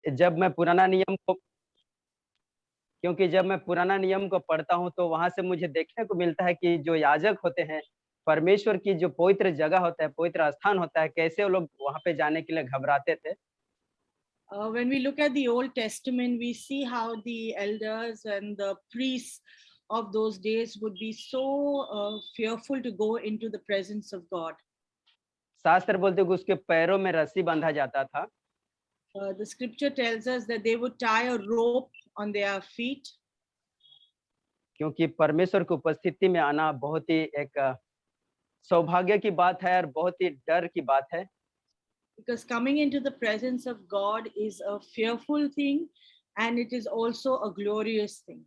जब मैं पुराना नियम को क्योंकि जब मैं पुराना नियम को पढ़ता हूँ तो वहां से मुझे देखने को मिलता है कि जो याजक होते हैं, परमेश्वर की जो पवित्र जगह होता है, पवित्र स्थान होता है, कैसे वो लोग वहां पे जाने के लिए घबराते थे। When we look at the Old Testament, we see how the elders and the priests of those days would be so fearful to go into the presence of God. शास्त्र बोलते हैं कि उसके पैरों में रस्सी बांधा जाता था, The scripture tells us that they would tie a rope on their feet क्योंकि परमेश्वर की उपस्थिति में आना बहुत ही एक सौभाग्य की बात है और बहुत ही डर की बात है। because coming into the presence of God is a fearful thing and it is also a glorious thing.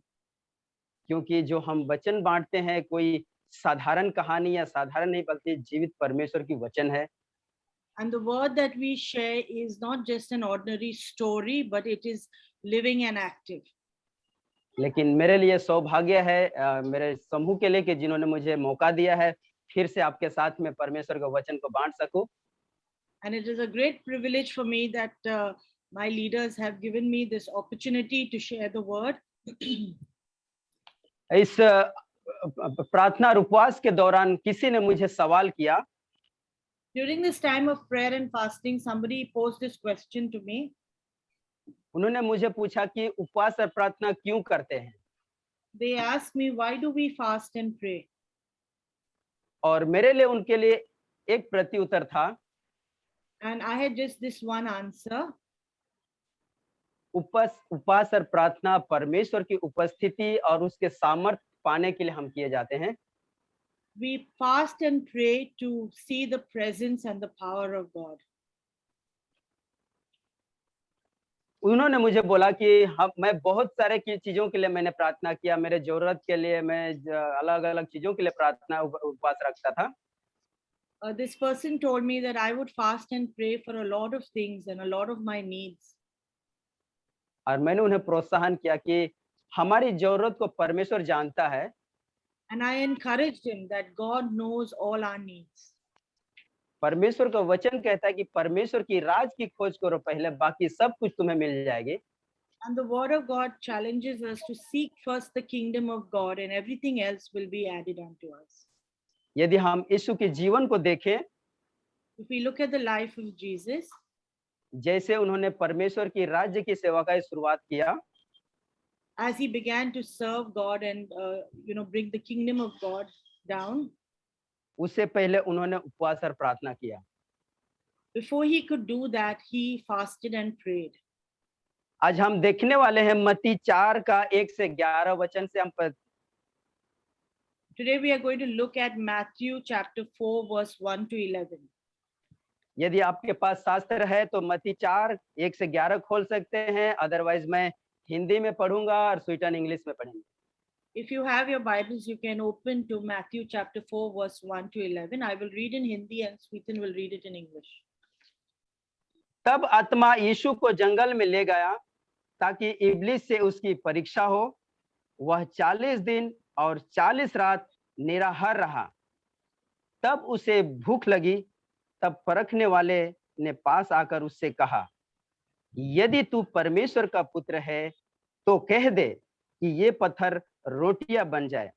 क्योंकि जो हम वचन बांटते हैं कोई साधारण कहानी या साधारण नहीं बल्कि जीवित परमेश्वर की वचन है। And the word that we share is not just an ordinary story, but it is living and active. लेकिन मेरे लिए सौभाग्य है मेरे समूह के लिए कि जिन्होंने मुझे मौका दिया है फिर से आपके साथ में परमेश्वर के वचन को बांट सकूं। And it is a great privilege for me that my leaders have given me this opportunity to share the word. इस प्रार्थना और उपवास के दौरान किसी ने मुझे सवाल किया। During this time of prayer and fasting, somebody posed this question to me. उन्होंने मुझे पूछा कि उपवास और प्रार्थना क्यों करते हैं, They asked me, why do we fast and pray? और मेरे लिए उनके लिए एक प्रत्युत्तर था। And I had just this one answer. उपवास और प्रार्थना परमेश्वर की उपस्थिति और उसके सामर्थ्य पाने के लिए हम किए जाते हैं। We fast and pray to see the presence and the power of God. उन्होंने मुझे बोला कि मैं बहुत सारे की चीजों के लिए मैंने प्रार्थना किया, मेरे जरूरत के लिए मैं अलग-अलग चीजों के लिए प्रार्थना उपवास रखता था। This person told me that I would fast and pray for a lot of things and a lot of my needs. और मैंने उन्हें प्रोत्साहन किया कि हमारी जरूरत को परमेश्वर जानता है। And I encouraged him that God knows all our needs. परमेश्वर का वचन कहता है कि परमेश्वर की राज की खोज करो पहले, बाकी सब कुछ तुम्हें मिल जाएगी। And the word of God challenges us to seek first the kingdom of God and everything else will be added unto us. यदि हम यीशु के जीवन को देखें, If we look at the life of Jesus, जैसे उन्होंने परमेश्वर की राज्य की सेवा का शुरुआत किया, as he began to serve God and bring the kingdom of God down, उससे पहले उन्होंने उपवास और प्रार्थना किया। before he could do that, he fasted and prayed. आज हम देखने वाले हैं मत्ती 4 का 1 से 11 वचन से हम Today we are going to look at Matthew chapter 4 verse 1 to 11. यदि आपके पास शास्त्र है तो मत्ती 4 1 से 11 खोल सकते हैं, अदरवाइज मैं हिंदी में पढ़ूंगा और स्वीटन इंग्लिश में पढ़ेंगे। If you have your Bibles, you can open to Matthew chapter 4 verse 1 to 11. I will read in Hindi and Sweeten will read it in English. तब आत्मा यीशु को जंगल में ले गया ताकि इब्लिस से उसकी परीक्षा हो। वह 40 दिन और 40 रात निराहार रहा। तब उसे भूख लगी। तब परखने वाले ने पास आकर उससे कहा, यदि तू परमेश्वर का पुत्र है तो कह दे कि ये पत्थर रोटियां बन जाए।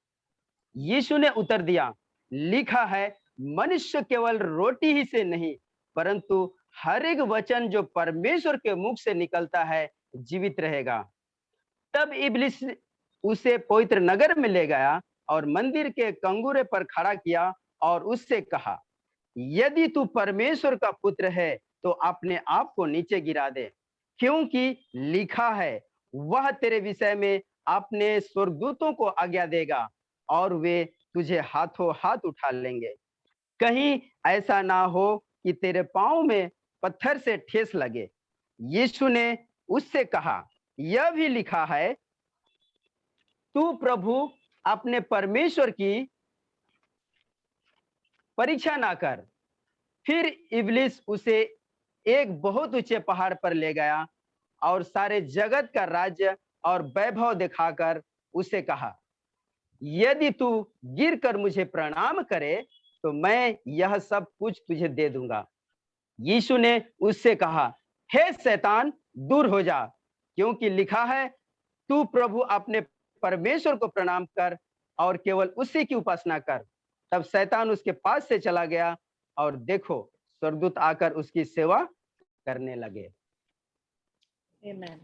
यीशु ने उत्तर दिया, लिखा है, मनुष्य केवल रोटी ही से नहीं परंतु हर एक वचन जो परमेश्वर के मुख से निकलता है जीवित रहेगा। तब इब्लिस उसे पवित्र नगर में ले गया और मंदिर के कंगूरे पर खड़ा किया और उससे कहा, यदि तू परमेश्वर का पुत्र है तो अपने आप को नीचे गिरा दे, क्योंकि लिखा है, वह तेरे विषय में अपने स्वर्गदूतों को आज्ञा देगा और वे तुझे हाथों हाथ उठा लेंगे, कहीं ऐसा ना हो कि तेरे पांव में पत्थर से ठेस लगे। यीशु ने उससे कहा, यह भी लिखा है, तू प्रभु अपने परमेश्वर की परीक्षा ना कर। फिर इब्लिस उसे एक बहुत ऊंचे पहाड़ पर ले गया और सारे जगत का राज्य और वैभव दिखाकर उसे कहा, यदि तू गिरकर मुझे प्रणाम करे तो मैं यह सब कुछ तुझे दे दूंगा। यीशु ने उससे कहा, हे शैतान, दूर हो जा, क्योंकि लिखा है, तू प्रभु अपने परमेश्वर को प्रणाम कर और केवल उसी की उपासना कर। तब शैतान उसके पास से चला गया और देखो, स्वर्गदूत आकर उसकी सेवा करने लगे। Amen.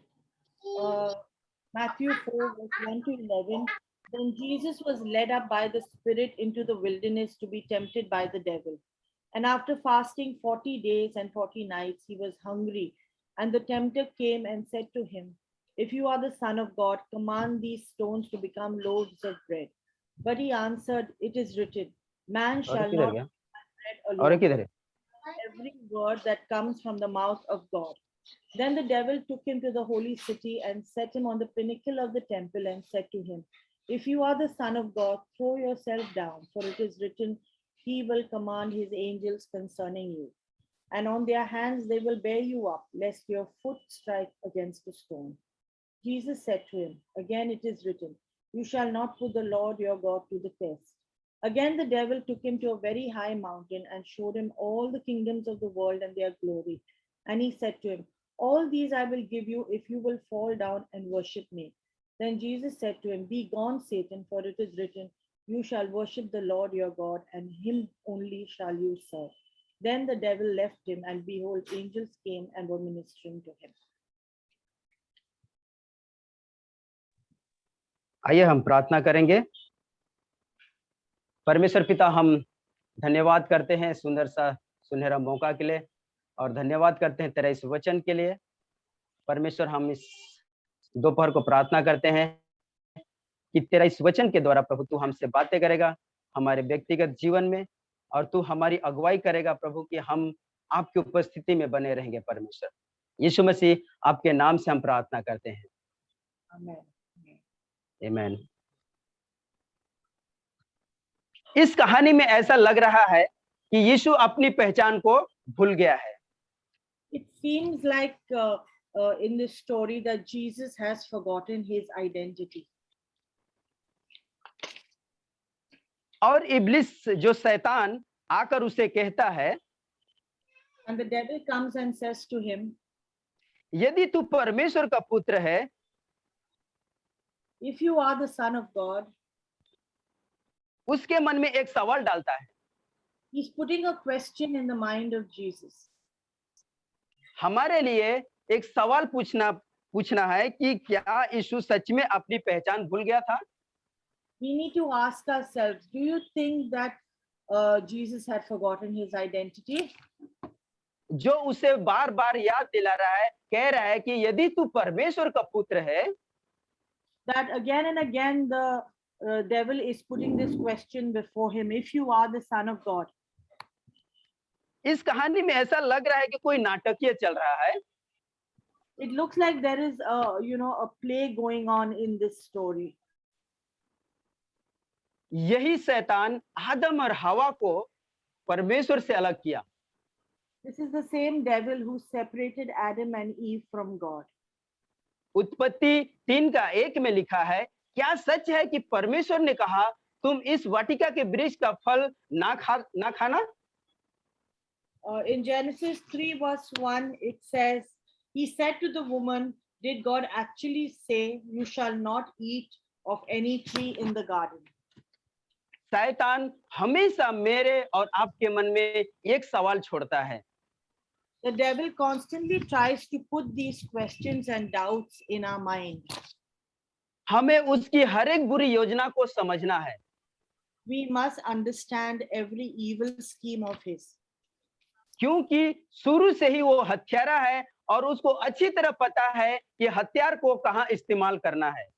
Matthew 4, verse 1 to 11. Then Jesus was led up by the Spirit into the wilderness to be tempted by the devil. And after fasting 40 days and 40 nights, he was hungry. And the tempter came and said to him, if you are the Son of God, command these stones to become loaves of bread. But he answered, it is written, man और shall किधर not गया? bread और alone, किधर है? every word that comes from the mouth of God. Then the devil took him to the holy city and set him on the pinnacle of the temple and said to him, if you are the Son of God, throw yourself down, for it is written, he will command his angels concerning you, and on their hands they will bear you up, lest your foot strike against a stone. Jesus said to him, again it is written, you shall not put the Lord your God to the test. Again the devil took him to a very high mountain and showed him all the kingdoms of the world and their glory. And he said to him, all these I will give you if you will fall down and worship me. Then Jesus said to him, be gone, Satan, for it is written, you shall worship the Lord your God, and him only shall you serve. Then the devil left him, and behold, angels came and were ministering to him. आइए हम प्रार्थना करेंगे। परमेश्वर पिता, हम धन्यवाद करते हैं सुंदर सा सुनहरा मौका के लिए, और धन्यवाद करते हैं तेरे इस वचन के लिए। परमेश्वर, हम इस दोपहर को प्रार्थना करते हैं कि तेरा इस वचन के द्वारा प्रभु तू हमसे बातें करेगा हमारे व्यक्तिगत जीवन में, और तू हमारी अगुवाई करेगा प्रभु, कि हम आपकी उपस्थिति में बने रहेंगे। परमेश्वर यीशु मसीह, आपके नाम से हम प्रार्थना करते हैं, Amen. आमीन। इस कहानी में ऐसा लग रहा है कि यीशु अपनी पहचान को भूल गया है। It seems like in this story that Jesus has forgotten his identity. और इब्लिस जो शैतान आकर उसे कहता है, And the devil comes and says to him, यदि तू परमेश्वर का पुत्र है, if you are the Son of God, उसके मन में एक सवाल डालता है। he's putting a question in the mind of Jesus. हमारे लिए एक सवाल पूछना है कि क्या यीशु सच में अपनी पहचान भूल गया था? We need to ask ourselves, do you think that Jesus had forgotten his identity? जो उसे बार बार याद दिला रहा है, कह रहा है कि यदि तू परमेश्वर का पुत्र है, that again and again the devil is putting this question before him, if you are the Son of God. इस कहानी में ऐसा लग रहा है कि कोई नाटकीय चल रहा है। It looks like there is a play going on in this story. यही शैतान आदम और हवा को परमेश्वर से अलग किया। This is the same devil who separated Adam and Eve from God. उत्पत्ति 3:1 में लिखा है, क्या सच है कि परमेश्वर ने कहा तुम इस वाटिका के वृक्ष का फल ना खाना? In Genesis 3 verse 1 it says, he said to the woman, did God actually say you shall not eat of any tree in the garden? शैतान हमेशा मेरे और आपके मन में एक सवाल छोड़ता है। The devil constantly tries to put these questions and doubts in our mind. हमें उसकी हर एक बुरी योजना को समझना है। We must understand every evil scheme of his. क्योंकि शुरू से ही वो हत्यारा है और उसको अच्छी तरह पता है कि हथियार को कहाँ इस्तेमाल करना है।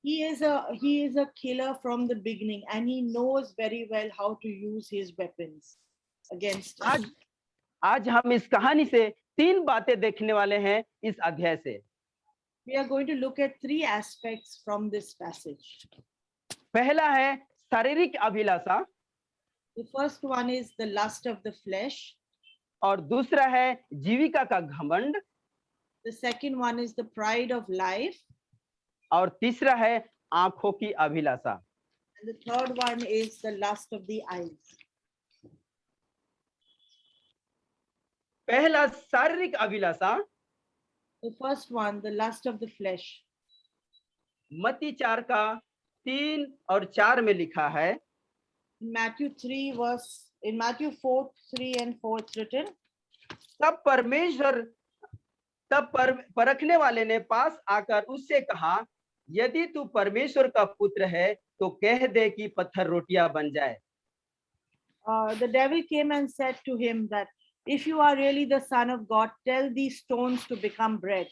He is a killer from the beginning, and he knows very well how to use his weapons against us. आज हम इस कहानी से 3 बातें देखने वाले हैं इस अध्याय से। We are going to look at 3 aspects from this passage. पहला है शारीरिक अभिलाषा, The first one is the lust of the flesh. और दूसरा है जीविका का घमंड, The second one is the pride of life. और तीसरा है आंखों की अभिलाषा। And the third one is the lust of the eyes. पहला शारीरिक अभिलाषा। The first one, the lust of the flesh. मत्ती 4 का 3 और 4 में लिखा है, In Matthew 3 verse, in Matthew 4, 3 and 4 it's written, तब परखने वाले ने पास आकर उससे कहा, यदि तू परमेश्वर का पुत्र है तो कह दे कि पत्थर रोटियां बन जाए। the devil came and said to him that if you are really the son of God, tell these stones to become bread.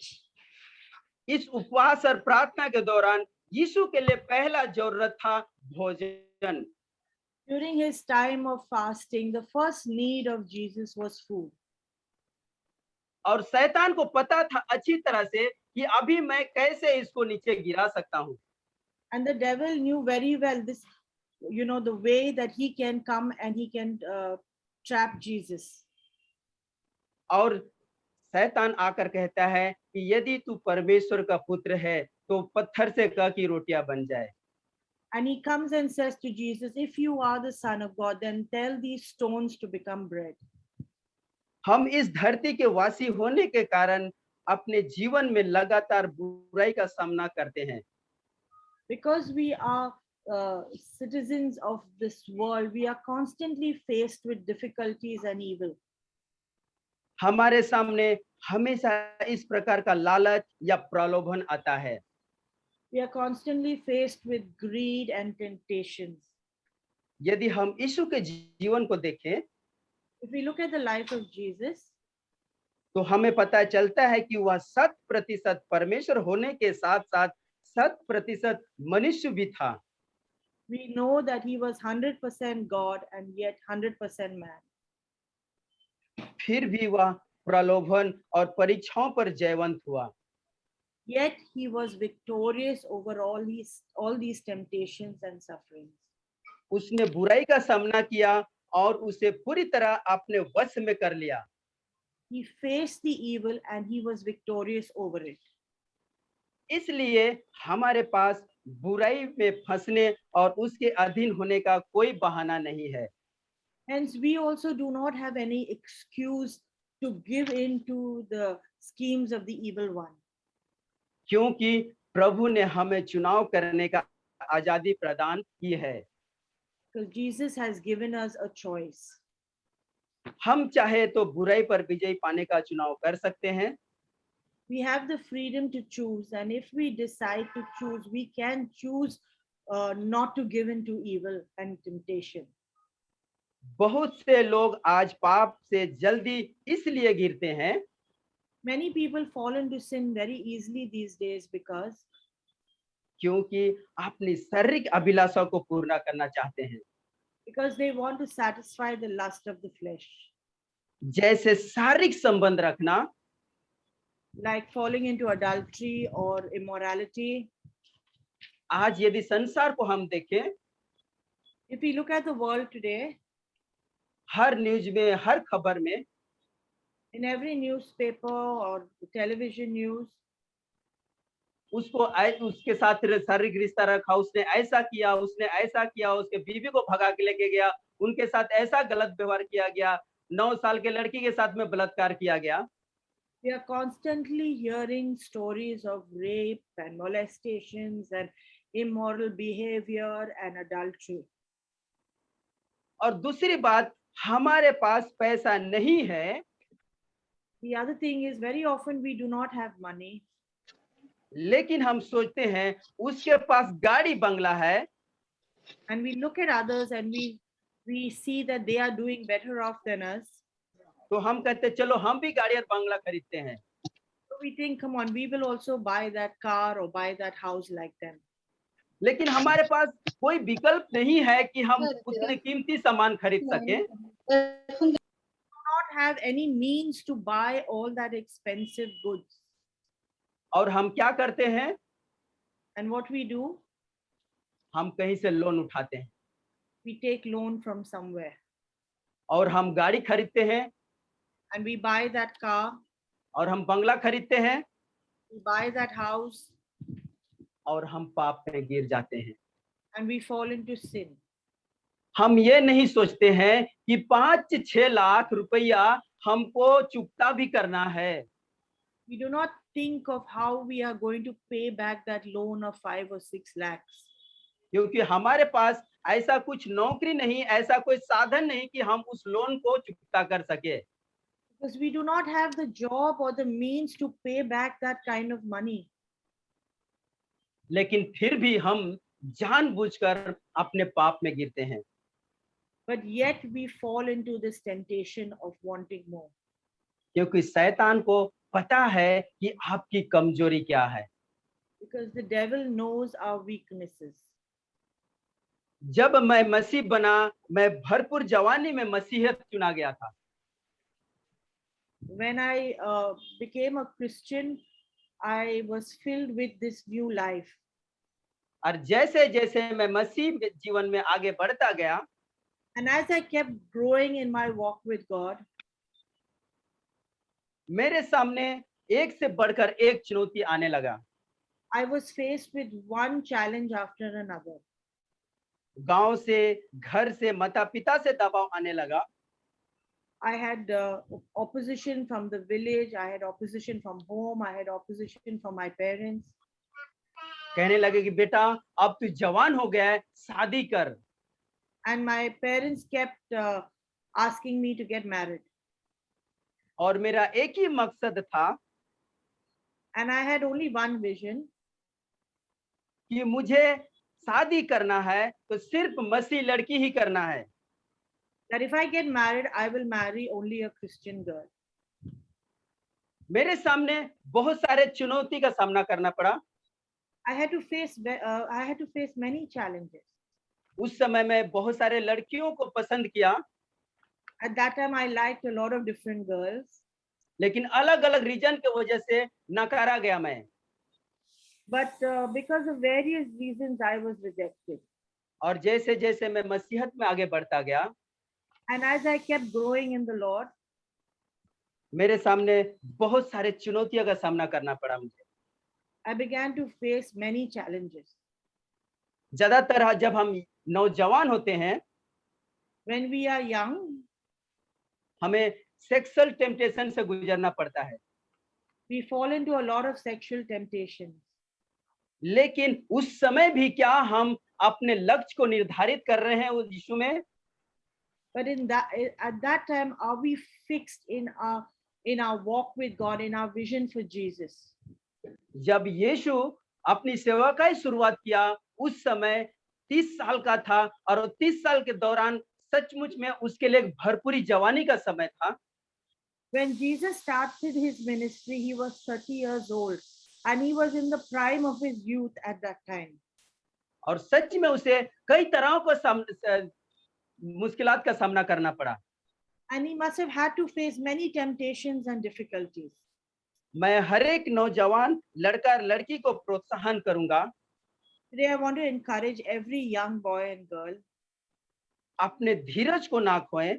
इस उपवास और प्रार्थना के दौरान यीशु के लिए पहला जरूरत था भोजन। During his time of fasting, the first need of Jesus was food. और शैतान को पता था अच्छी तरह से कि अभी मैं कैसे इसको नीचे गिरा सकता हूँ। And the devil knew very well this, the way that he can come and he can trap Jesus. और शैतान आकर कहता है कि यदि तू परमेश्वर का पुत्र है तो पत्थर से कह कि रोटियां बन जाए। And he comes and says to Jesus, if you are the son of God, then tell these stones to become bread. हम इस धरती के वासी होने के कारण अपने जीवन में लगातार बुराई का सामना करते हैं। Because we are citizens of this world, we are constantly faced with difficulties and evil. हमारे सामने हमेशा इस प्रकार का लालच या प्रलोभन आता है। We are constantly faced with greed and temptations. यदि हम यीशु के जीवन को देखें, If we look at the life of Jesus, तो हमें पता चलता है कि वह 100% परमेश्वर होने के साथ साथ 100% मनुष्य भी था। we know that he was 100% God and yet 100% man. फिर भी वह प्रलोभन और परीक्षाओं पर जयवंत हुआ। Yet he was victorious over all these temptations and sufferings. उसने बुराई का सामना किया और उसे पूरी तरह अपने वश में कर लिया। He faced the evil and he was victorious over it. इसलिए हमारे पास बुराई में फंसने और उसके अधीन होने का कोई बहाना नहीं है। Hence, we also do not have any excuse to give in to the schemes of the evil one. क्योंकि प्रभु ने हमें चुनाव करने का आजादी प्रदान की है। Because Jesus has given us a choice. हम चाहे तो बुराई पर विजय पाने का चुनाव कर सकते हैं। We have the freedom to choose, and if we decide to choose, we can choose not to give in to evil and temptation. बहुत से लोग आज पाप से जल्दी इसलिए गिरते हैं Many people fall into sin very easily these days क्योंकि अपनी शारीरिक अभिलाषा को पूर्ण करना चाहते हैं। because they want to satisfy the lust of the flesh, जैसे शारीरिक संबंध रखना, like falling into adultery or immorality. आज यदि संसार को हम देखें, If we look at the world today, her news में, हर खबर में, in every newspaper or television news, उसके साथ शारीरिक रिश्ता रखा, उसने ऐसा किया, उसके बीवी को भगा के लेके गया, उनके साथ ऐसा गलत व्यवहार किया गया, 9 साल के लड़की के साथ में बलात्कार किया गया। we are constantly hearing stories of rape and molestations and immoral behavior and adultery. और दूसरी बात, हमारे पास पैसा नहीं है, The other thing is very often we do not have money, लेकिन हम सोचते हैं उसके पास गाड़ी बंगला है, and we look at others and we see that they are doing better off than us. तो हम कहते हैं चलो हम भी गाड़ी और बंगला खरीदते हैं। So we think, come on, we will also buy that car or buy that house like them. लेकिन हमारे पास कोई विकल्प नहीं है कि हम उतने कीमती सामान खरीद सकें। Do not have any means to buy all that expensive goods. और हम क्या करते हैं? And what we do? हम कहीं से लोन उठाते हैं We take loan from somewhere और हम गाड़ी खरीदते हैं and we buy that car, और हम बंगला खरीदते हैं we buy that house, और हम पाप में गिर जाते हैं। and we fall into sin. हम ये नहीं सोचते हैं कि 5-6 लाख रुपया हमको चुकता भी करना है। We do not think of how we are going to pay back that loan of 5 or 6 lakhs. क्योंकि हमारे पास ऐसा कुछ नौकरी नहीं, ऐसा कोई साधन नहीं कि हम उस लोन को चुकता कर सके। Because we do not have the job or the means to pay back that kind of money. लेकिन फिर भी हम जानबूझकर अपने पाप में गिरते हैं। But yet we fall into this temptation of wanting more. क्योंकि शैतान को पता है कि आपकी कमजोरी क्या है। Because the devil knows our weaknesses. जब मैं मसीह बना, मैं भरपूर जवानी में मसीहत चुना गया था। When I became a Christian, I was filled with this new life. और जैसे जैसे मैं मसीह के जीवन में आगे बढ़ता गया, And as I kept growing in my walk with God, मेरे सामने एक से बढ़कर एक चुनौती आने लगा। I was faced with one challenge after another. गांव से, घर से, माता पिता से दबाव आने लगा। I had opposition from the village, I had opposition from home, I had opposition from my parents. कहने लगे कि बेटा अब तू जवान हो गया है, शादी कर। And my parents kept asking me to get married. और मेरा एक ही मकसद था And I had only one vision, कि मुझे शादी करना है तो सिर्फ मसीह लड़की ही करना है। that if I get married, I will marry only a Christian girl. मेरे सामने बहुत सारे चुनौती का सामना करना पड़ा। I had to face many challenges. उस समय मैं बहुत सारे लड़कियों को पसंद किया, At that time, I liked a lot of different girls, लेकिन अलग अलग रीजन की वजह से नकारा गया मैं। but because of various reasons, I was rejected. और जैसे जैसे मैं मसीहत में आगे बढ़ता गया, And as I kept growing in the Lord, मेरे सामने बहुत सारे चुनौतियों का सामना करना पड़ा मुझे। I began to face many challenges. ज्यादातर जब हम नौजवान होते हैं, When we are young, हमें सेक्सुअल टेम्पटेशन से गुजरना पड़ता है। we fall into a lot of sexual temptations. लेकिन उस समय भी क्या हम अपने लक्ष्य को निर्धारित कर रहे हैं उस यीशु में? But at that time, are we fixed in our walk with God, in our vision for Jesus? जब यीशु अपनी सेवा का शुरुआत किया, उस समय 30 साल का था और 30 साल के दौरान सचमुच में उसके लिए भरपूरी जवानी का समय था। When Jesus started his ministry, he was 30 years old and he was in the prime of his youth at that time. और सच में उसे कई तरह को मुश्किलात का सामना करना पड़ा। And he must have had to face many temptations and difficulties. मैं हर एक नौजवान लड़का लड़की को प्रोत्साहन करूंगा, Today, I want to encourage every young boy and girl, अपने धीरज को ना खोएं,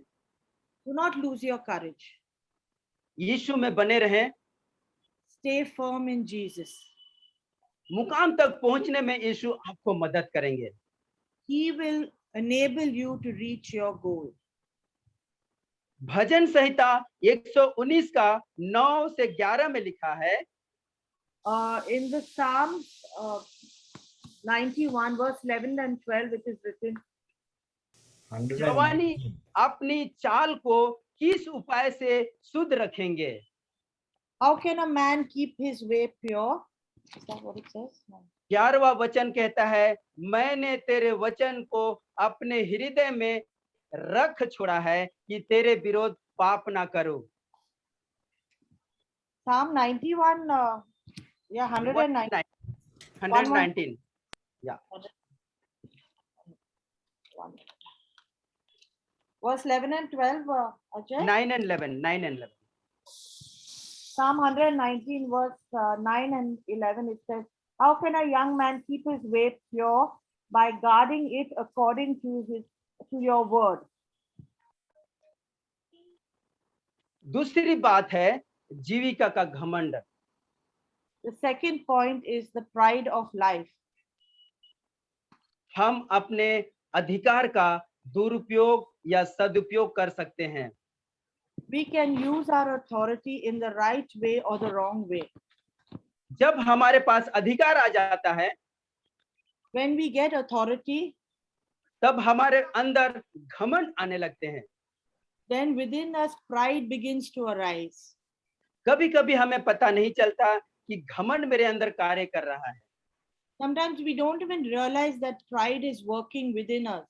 do not lose your courage. यीशु में बने रहें। Stay firm in Jesus. मुकाम तक पहुंचने में यीशु आपको मदद करेंगे। He will enable you to reach your goal. भजन संहिता 119 का 9 से 11 में लिखा है, In the Psalms 91 verse 11 and 12, it is written, जवानी अपनी चाल को किस उपाय से शुद्ध रखेंगे? how can a man keep his way pure? Is that what it says? No. 11वां वचन कहता है, मैंने तेरे वचन को अपने हृदय में रख छोड़ा है कि तेरे विरोध पाप ना करूं। Psalm 91, 119. 119, yeah. Verse 11 and 12, Ajay? 9 and 11. Psalm 119, verse 9 and 11, it says, how can a young man keep his way pure? By guarding it according to your word. दूसरी बात है जीविका का घमंड। The second point is the pride of life. हम अपने अधिकार का दुरुपयोग या सदुपयोग कर सकते हैं। we can use our authority in the right way or the wrong way. जब हमारे पास अधिकार आ जाता है, When we get authority, तब हमारे अंदर घमंड आने लगते हैं। then within us pride begins to arise. कभी कभी हमें पता नहीं चलता कि घमंड मेरे अंदर कार्य कर रहा है। Sometimes we don't even realize that pride is working within us.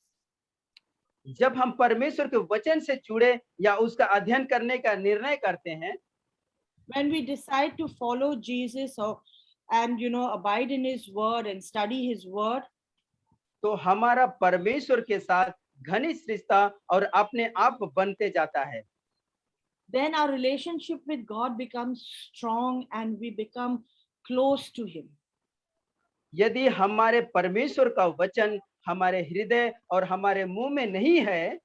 जब हम परमेश्वर के वचन से जुड़े या उसका अध्ययन करने का निर्णय करते हैं, When we decide to follow Jesus and abide in his word and study his word, तो हमारा परमेश्वर के साथ घनिष्ठ रिश्ता और अपने आप बनते जाता है। then our relationship with God becomes strong and we become close to him. यदि हमारे परमेश्वर का वचन हमारे हृदय और हमारे मुंह में नहीं है,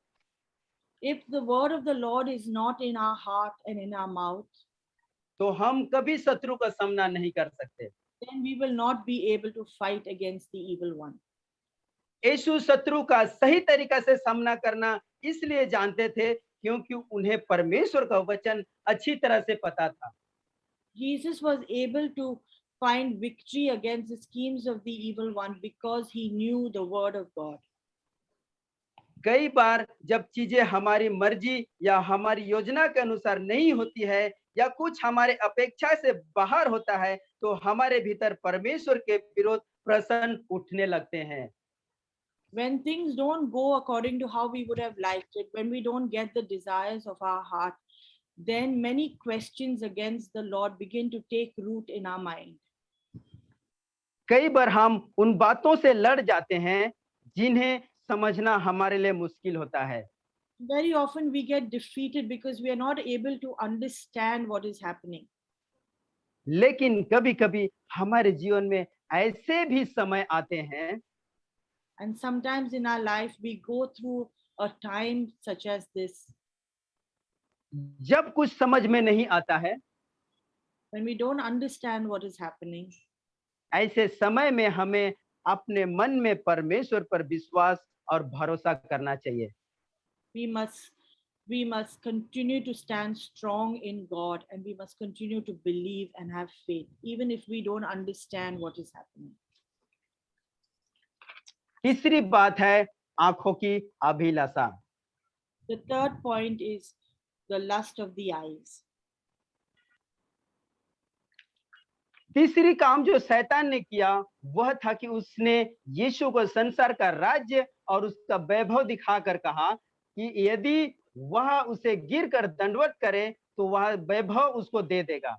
If the word of the Lord is not in our heart and in our mouth, तो हम कभी शत्रु का सामना नहीं कर सकते। then we will not be able to fight against the evil one. यीशु शत्रु का सही तरीका से सामना करना इसलिए जानते थे क्योंकि उन्हें परमेश्वर का वचन अच्छी तरह से पता था। Jesus was able to find victory against the schemes of the evil one because he knew the word of God. कई बार जब चीजें हमारी मर्जी या हमारी योजना के अनुसार नहीं होती है या कुछ हमारे अपेक्षा से बाहर होता है, तो हमारे भीतर परमेश्वर के विरोध प्रश्न उठने लगते हैं। When things don't go according to how we would have liked it, when we don't get the desires of our heart, then many questions against the Lord begin to take root in our mind. कई बार हम उन बातों से लड़ जाते हैं जिन्हें समझना हमारे लिए मुश्किल होता है। Very often we get defeated because we are not able to understand what is happening. लेकिन कभी-कभी हमारे जीवन में ऐसे भी समय आते हैं, And sometimes in our life we go through a time such as this, जब कुछ समझ में नहीं आता है। when we don't understand what is happening. ऐसे समय में हमें अपने मन में परमेश्वर पर विश्वास और भरोसा करना चाहिए। We must continue to stand strong in God and we must continue to believe and have faith, even if we don't understand what is happening. तीसरी बात है आंखों की अभिलाषा। The third point is the lust of the eyes. तीसरी काम जो शैतान ने किया वह था कि उसने यीशु को संसार का राज्य और उसका वैभव दिखाकर कहा कि यदि वह उसे गिरकर दंडवत करे तो वह वैभव उसको दे देगा।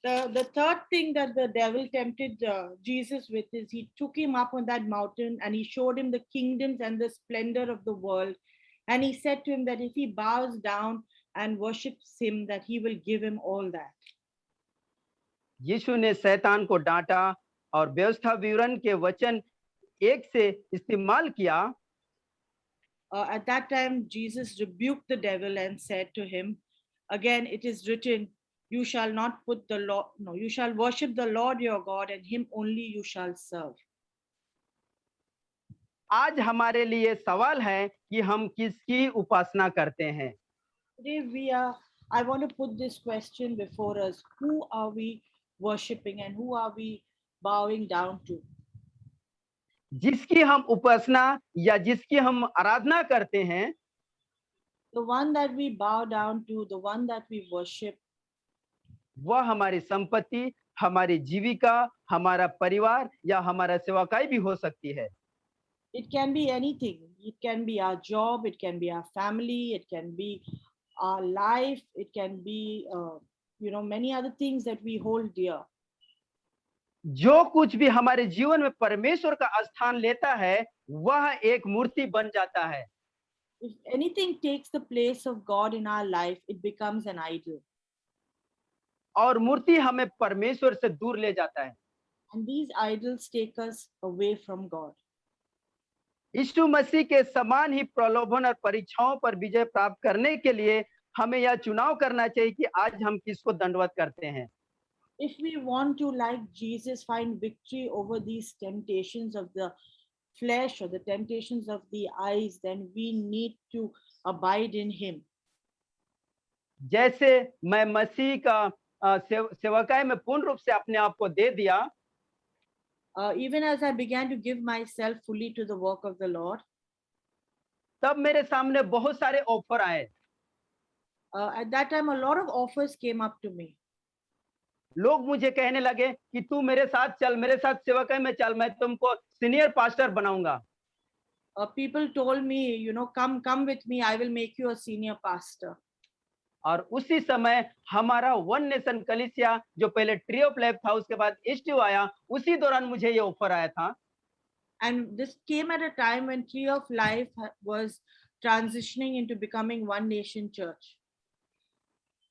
The third thing that the devil tempted Jesus with is he took him up on that mountain and he showed him the kingdoms and the splendor of the world. And he said to him that if he bows down and worships him, that he will give him all that. यीशु ने शैतान को डांटा और व्यवस्था विवरण के वचन एक से इस्तेमाल किया। At that time, Jesus rebuked the devil and said to him, again, it is written, you shall not put the law, no, you shall worship the Lord your God and him only you shall serve. आज हमारे लिए सवाल है कि हम किसकी उपासना करते हैं। Today I want to put this question before us. Who are we worshipping and who are we bowing down to? जिसकी हम उपासना या जिसकी हम आराधना करते हैं, the one that we bow down to, the one that we worship, वह हमारी संपत्ति, हमारी जीविका, हमारा परिवार या हमारा सेवकाई भी हो सकती है। It can be anything. It can be our job, it can be our family, it can be our life, it can be many other things that we hold dear. जो कुछ भी हमारे जीवन में परमेश्वर का स्थान लेता है वह एक मूर्ति बन जाता है। If anything takes the place of God in our life, it becomes an idol. और मूर्ति हमें परमेश्वर से दूर ले जाता है। And these idols take us away from God. यीशु मसीह के समान ही प्रलोभन और परीक्षाओं पर विजय प्राप्त करने के लिए हमें यह चुनाव करना चाहिए कि आज हम किसको दंडवत करते हैं। If we want to, like Jesus, find victory over these temptations of the flesh or the temptations of the eyes, then we need to abide in him. जैसे मैं मसीह का सेवकाई में पूर्ण रूप से अपने आप को दे दिया, even as I began to give myself fully to the work of the Lord, तब मेरे सामने बहुत सारे ऑफर आए। at that time a lot of offers came up to me. लोग मुझे कहने लगे कि तू मेरे साथ चल, मेरे साथ सेवकाई में चल, मैं तुमको सीनियर पास्टर बनाऊंगा। People told me, you know, come with me, I will make you a senior pastor. और उसी समय हमारा वन नेशन कलीसिया जो पहले ट्री ऑफ लाइफ था, उसके बाद ईस्टव्यू आया, उसी दौरान मुझे ये ऑफर आया था। And this came at a time when Tree of Life was transitioning into becoming One Nation Church.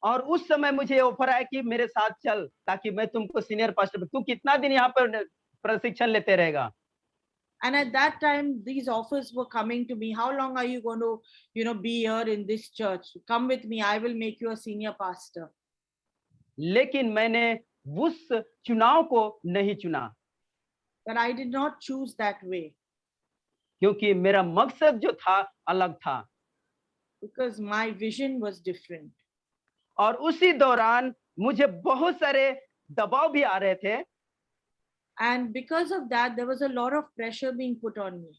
और उस समय मुझे ऑफर आया कि मेरे साथ चल, ताकि मैं तुमको सीनियर पास्टर, तू कितना दिन यहाँ पर प्रशिक्षण लेते रहेगा। And at that time, these offers were coming to me. How long are you going to, you know, be here in this church? Come with me. I will make you a senior pastor. लेकिन मैंने उस चुनाव को नहीं चुना, But I did not choose that way क्योंकि मेरा मकसद जो था अलग था। because my vision was different. और उसी दौरान मुझे बहुत सारे दबाव भी आ रहे थे। And because of that, there was a lot of pressure being put on me.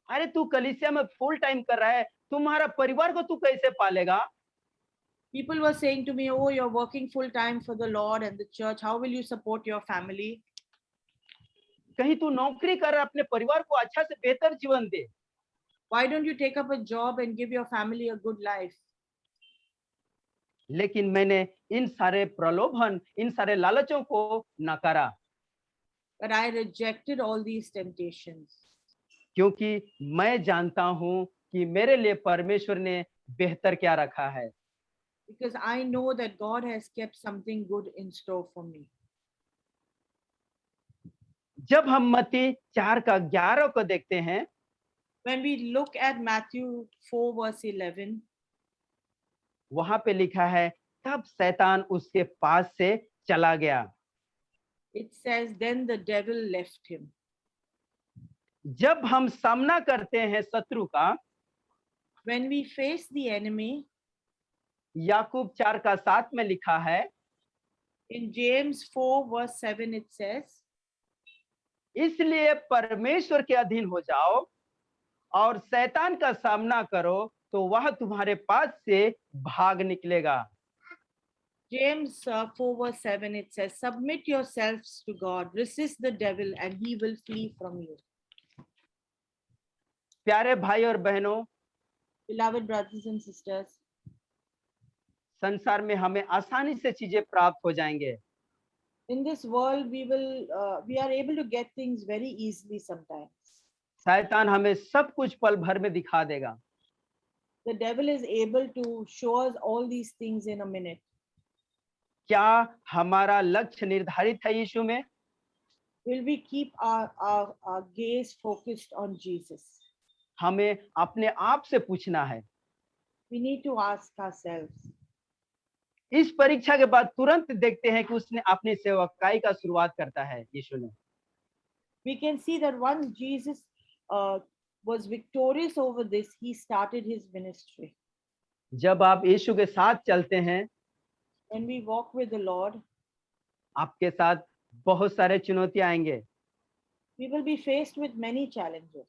अरे तू कलीसिया में फुल टाइम कर रहा है, तुम्हारा परिवार को तू कैसे पालेगा? People were saying to me, oh, you're working full time for the Lord and the church. How will you support your family? कहीं तू नौकरी कर, अपने परिवार को अच्छा से बेहतर जीवन दे। Why don't you take up a job and give your family a good life? लेकिन मैंने इन सारे प्रलोभन, इन सारे लालचों को नकारा, But I rejected all these temptations क्योंकि मैं जानता हूं कि मेरे लिए परमेश्वर ने बेहतर क्या रखा है। because I know that God has kept something good in store for me. जब हम मत्ती 4 का 11 को देखते हैं, When we look at Matthew 4, verse 11, वहां पे लिखा है, तब शैतान उसके पास से चला गया। it says, then the devil left him. जब हम सामना करते हैं शत्रु का, When we face the enemy, याकूब 4 का 7 में लिखा है, in James 4, verse 7, it says, इसलिए परमेश्वर के अधीन हो जाओ और शैतान का सामना करो, तो वह तुम्हारे पास से भाग निकलेगा। James 4, verse 7, it says, submit yourselves to God, resist the devil, and he will flee from you. प्यारे भाई और बहनों, Beloved brothers and sisters, संसार में हमें आसानी से चीजें प्राप्त हो जाएंगे, in this world we are able to get things very easily sometimes. शैतान हमें सब कुछ पल भर में दिखा देगा। The devil is able to show us all these things in a minute. क्या हमारा लक्ष्य निर्धारित है यीशु में? Will we keep our gaze focused on Jesus? हमें अपने आप से पूछना है। We need to ask ourselves. इस परीक्षा के बाद तुरंत देखते हैं कि उसने अपनी सेवकाई का शुरुआत करता है यीशु ने। We can see that once Jesus was victorious over this, he started his ministry. जब आप यीशु के साथ चलते हैं, When we walk with the Lord, आपके साथ बहुत सारे चुनौतियां आएंगे, we will be faced with many challenges.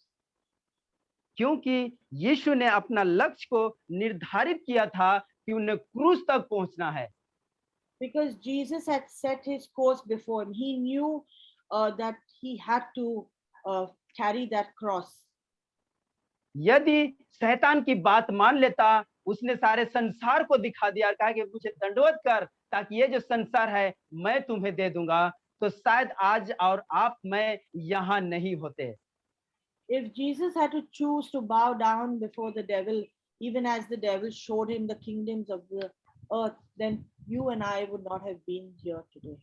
क्योंकि यीशु ने अपना लक्ष्य को निर्धारित किया था कि उन्हें क्रूस तक पहुंचना है। Because Jesus had set his course before him, he knew that he had to carry that cross. यदि शैतान की बात मान लेता, उसने सारे संसार को दिखा दिया, कहा कि मुझे दंडवत कर, ताकि ये जो संसार है मैं तुम्हें दे दूंगा, तो शायद आज और आप मैं यहाँ नहीं होते। If Jesus had to choose to bow down before the devil, even as the devil showed him the kingdoms of the earth, then you and I would not have been here today.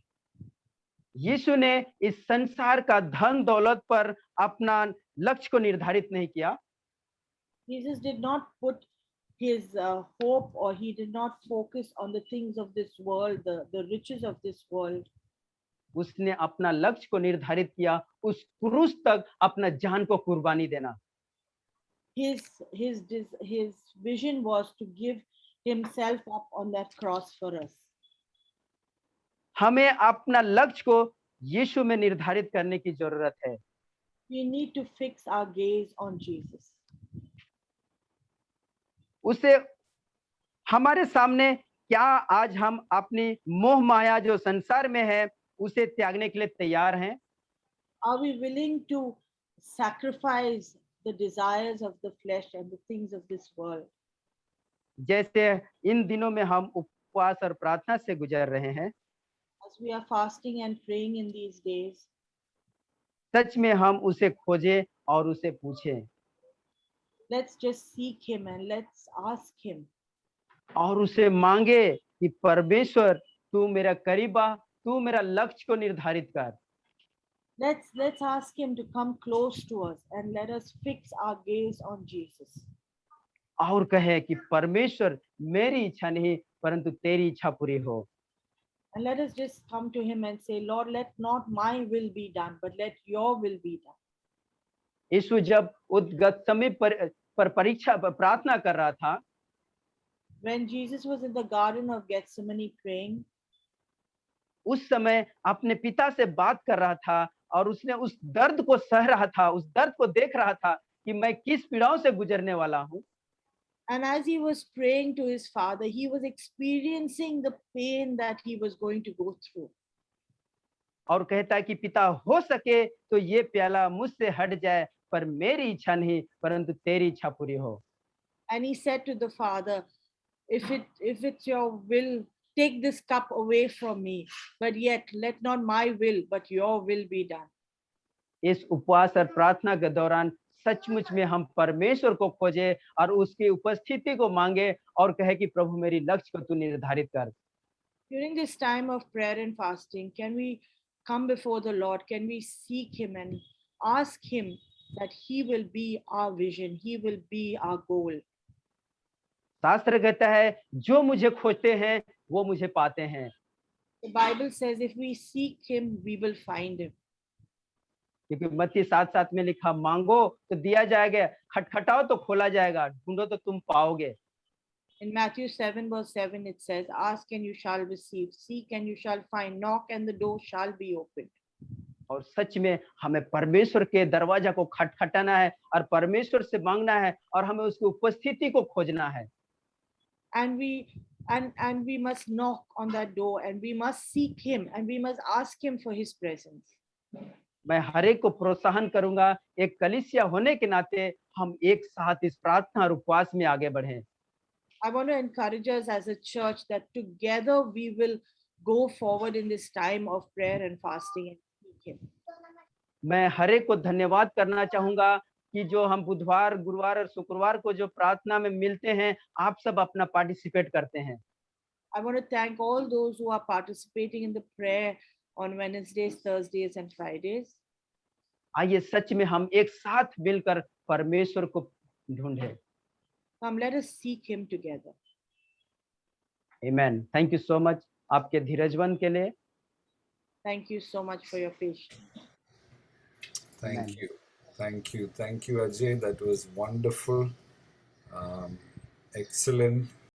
यीशु ने इस संसार का धन दौलत पर अपना लक्ष्य को निर्धारित नहीं किया। Jesus did not put his hope, or he did not focus on the things of this world, the riches of this world. उसने अपना लक्ष्य को निर्धारित किया, उस क्रूस तक अपना जान को कुर्बानी देना। His vision was to give himself up on that cross for us. हमें अपना लक्ष्य को यीशु में निर्धारित करने की जरूरत है। We need to fix our gaze on Jesus. उसे हमारे सामने क्या आज हम अपनी मोह माया जो संसार में है उसे त्यागने के लिए तैयार हैं? Are we willing to sacrifice the desires of the flesh and the things of this world? जैसे इन दिनों में हम उपवास और प्रार्थना से गुजर रहे हैं, As we are fasting and praying in these days, सच में हम उसे खोजें और उसे पूछें let's just seek him and let's ask him. और उसे मांगे कि परमेश्वर तू मेरा करीब आ, तू मेरा लक्ष्य को निर्धारित कर। Let's ask him to come close to us and let us fix our gaze on Jesus. और कहे कि परमेश्वर मेरी इच्छा नहीं परंतु तेरी इच्छा पूरी हो। And let us just come to him and say, Lord, let not my will be done, but let your will be done. यीशु जब उद्गत समय पर परीक्षा पर प्रार्थना कर रहा था, When Jesus was in the Garden of Gethsemane praying, उस समय अपने पिता से बात कर रहा था और उसने उस दर्द को सह रहा था, उस दर्द को देख रहा था कि मैं किस पीड़ाओं से गुजरने वाला हूँ। and as he was praying to his father, he was experiencing the pain that he was going to go through. और कहता है कि पिता हो सके तो ये प्याला मुझसे हट जाए पर मेरी इच्छा नहीं परंतु तेरी इच्छा पूरी हो। And he said to the father, if it's your will, take this cup away from me, but yet let not my will but your will be done. इस उपवास और प्रार्थना के दौरान सचमुच में हम परमेश्वर को खोजे और उसकी उपस्थिति को मांगे और कहे कि प्रभु मेरी लक्ष्य को तू निर्धारित कर। During this time of prayer and fasting, can we come before the Lord? Can we seek him and ask him that he will be our vision, he will be our goal? शास्त्र कहता है जो मुझे खोजते हैं वो मुझे पाते हैं। The Bible says if we seek him, we will find him. क्योंकि मत्ती 7:7 में लिखा, मांगो तो दिया जाएगा, खटखटाओ तो खोला जाएगा, ढूंढो तो तुम पाओगे। In Matthew 7 verse 7 it says, ask and you shall receive, seek and you shall find, knock and the door shall be opened. और सच में हमें परमेश्वर के दरवाजा को खटखटाना है और परमेश्वर से मांगना है और हमें उसकी उपस्थिति को खोजना है। And we must knock on that door and we must seek him and we must ask him for his presence. मैं हर एक को प्रोत्साहन करूंगा, एक कलीसिया होने के नाते हम एक साथ इस प्रार्थना और उपवास में आगे बढ़ें। I want to encourage us as a church that together we will go forward in this time of prayer and fasting and seek him. मैं हर एक को धन्यवाद करना चाहूंगा कि जो हम बुधवार, गुरुवार और शुक्रवार को जो प्रार्थना में मिलते हैं, आप सब अपना पार्टिसिपेट करते हैं। I want to thank all those who are participating in the prayer on Wednesdays, Thursdays and Fridays. आइए सच में हम एक साथ मिलकर परमेश्वर को ढूंढें। Come, let us seek him together. Amen. Thank you so much आपके धीरजवन के लिए। Thank you so much for your patience. Thank Amen. you. Thank you. Thank you, Ajay. That was wonderful. Excellent.